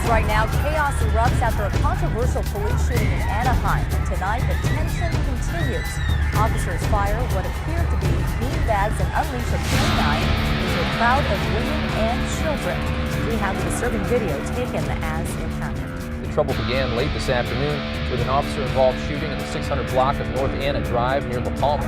Right now, chaos erupts after a controversial police shooting in Anaheim. And tonight, the tension continues. Officers fire what appear to be beanbags and unleash a canine into a crowd of women and children. We have the disturbing video taken as it happened. The trouble began late this afternoon with an officer-involved shooting in the 600 block of North Anna Drive near La Palma.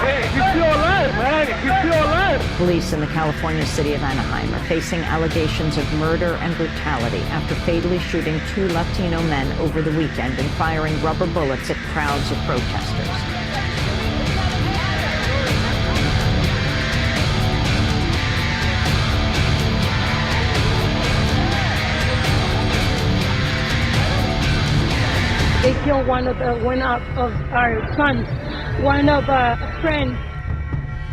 Hey, if you feel alive, man, if you feel alive. Police in the California city of Anaheim are facing allegations of murder and brutality after fatally shooting 2 Latino men over the weekend and firing rubber bullets at crowds of protesters. They killed one of our sons, one of a friend.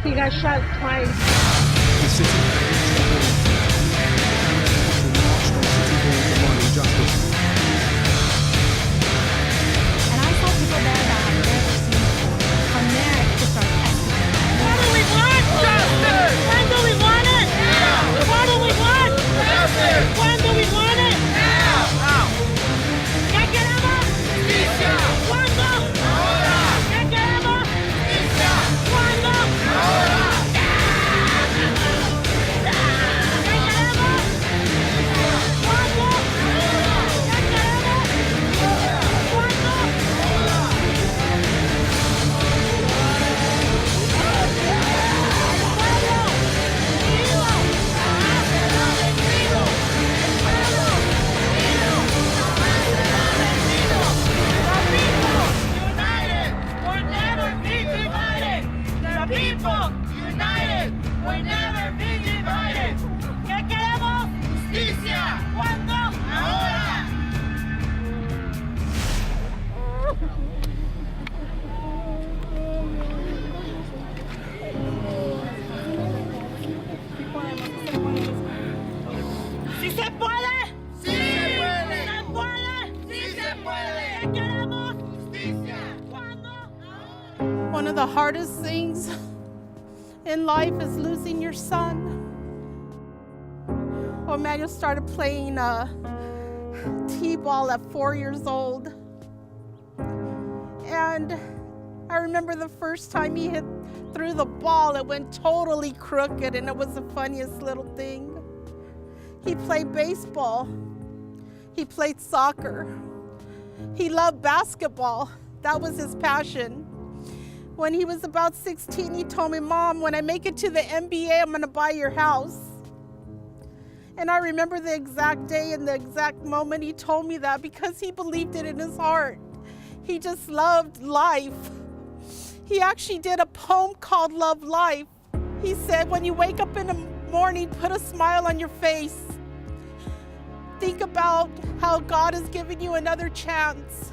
He got shot twice. The city marched on City Hall demanding justice. And I saw people there that I've never seen before. From there, it just started escalating. What do we want? Justice! When do we want it? Now! What do we want? Justice! When do we want it? Now! Now! ¿Qué queremos? Justicia! ¿Cuándo? Ahora! ¿Qué queremos? Justicia! ¿Cuándo? Ahora! One of the hardest things in life is losing your son. Well, Manuel started playing t-ball at 4 years old. And I remember the first time he threw the ball, it went totally crooked, and it was the funniest little thing. He played baseball. He played soccer. He loved basketball. That was his passion. When he was about 16, he told me, "Mom, when I make it to the NBA, I'm gonna buy your house." And I remember the exact day and the exact moment he told me that because he believed it in his heart. He just loved life. He actually did a poem called Love Life. He said, when you wake up in the morning, put a smile on your face. Think about how God has given you another chance.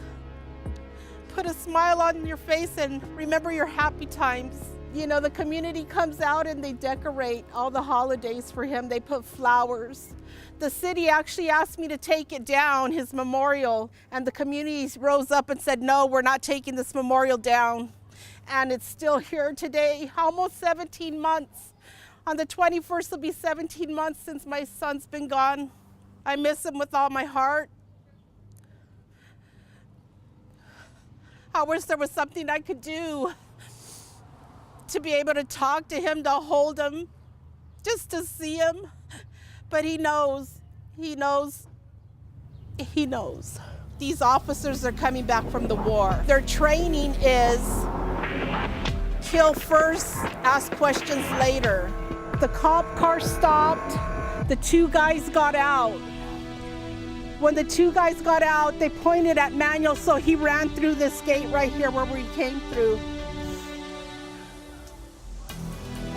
Put a smile on your face and remember your happy times. You know, the community comes out and they decorate all the holidays for him. They put flowers. The city actually asked me to take it down, his memorial, and the community rose up and said, no, we're not taking this memorial down. And it's still here today, almost 17 months. On the 21st will be 17 months since my son's been gone. I miss him with all my heart. I wish there was something I could do to be able to talk to him, to hold him, just to see him. But he knows, he knows, he knows. These officers are coming back from the war. Their training is kill first, ask questions later. The cop car stopped, the 2 guys got out. When the 2 guys got out, they pointed at Manuel, so he ran through this gate right here where we came through.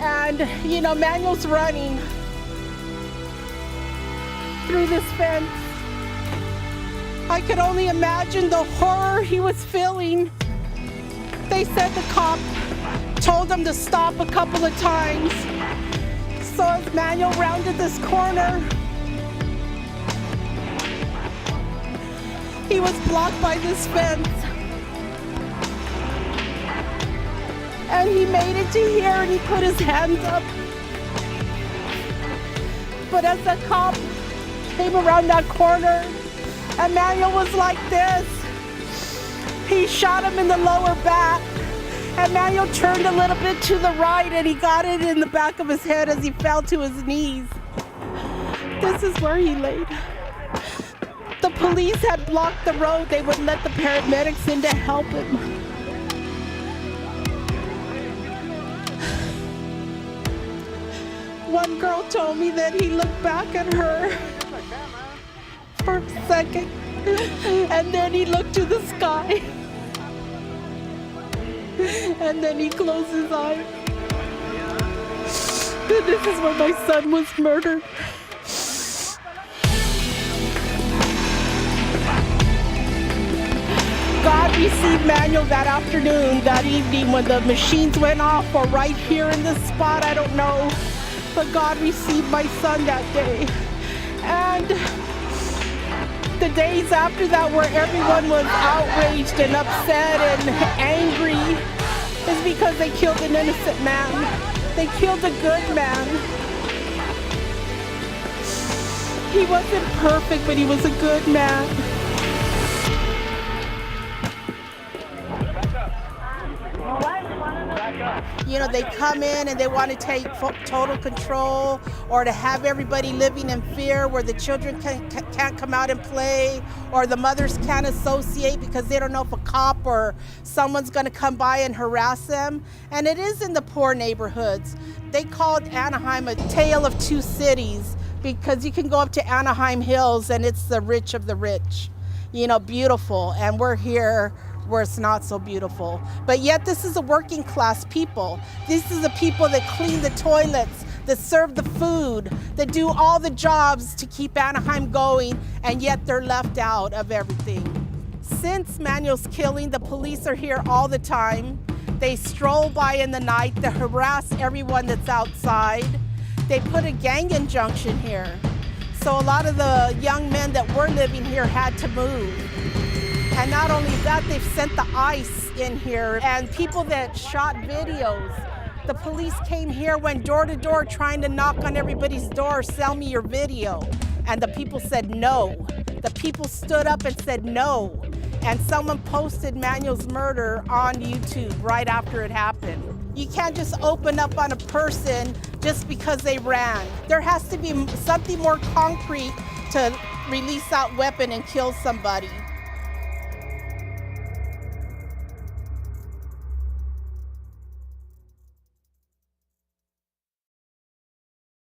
And, you know, Manuel's running through this fence. I could only imagine the horror he was feeling. They said the cop told him to stop a couple of times. So as Manuel rounded this corner, he was blocked by this fence. And he made it to here and he put his hands up. but as the cop came around that corner, Manuel was like this. He shot him in the lower back. Manuel turned a little bit to the right and he got it in the back of his head as he fell to his knees. This is where he laid. The police had blocked the road. They wouldn't let the paramedics in to help him. One girl told me that he looked back at her for a second, and then he looked to the sky, and then he closed his eyes. This is where my son was murdered. God received Manuel that afternoon, that evening when the machines went off, or right here in this spot, I don't know. But God received my son that day. And the days after that, where everyone was outraged and upset and angry, is because they killed an innocent man. They killed a good man. He wasn't perfect, but he was a good man. You know, they come in and they want to take total control, or to have everybody living in fear where the children can't come out and play, or the mothers can't associate because they don't know if a cop or someone's going to come by and harass them. And it is in the poor neighborhoods. They called Anaheim a tale of two cities because you can go up to Anaheim Hills and it's the rich of the rich, you know, beautiful. And we're here where it's not so beautiful. But yet this is a working class people. This is the people that clean the toilets, that serve the food, that do all the jobs to keep Anaheim going, and yet they're left out of everything. Since Manuel's killing, the police are here all the time. They stroll by in the night, they harass everyone that's outside. They put a gang injunction here. So a lot of the young men that were living here had to move. And not only that, they've sent the ICE in here, and people that shot videos. The police came here, went door to door trying to knock on everybody's door, sell me your video. And the people said no. The people stood up and said no. And someone posted Manuel's murder on YouTube right after it happened. You can't just open up on a person just because they ran. There has to be something more concrete to release that weapon and kill somebody.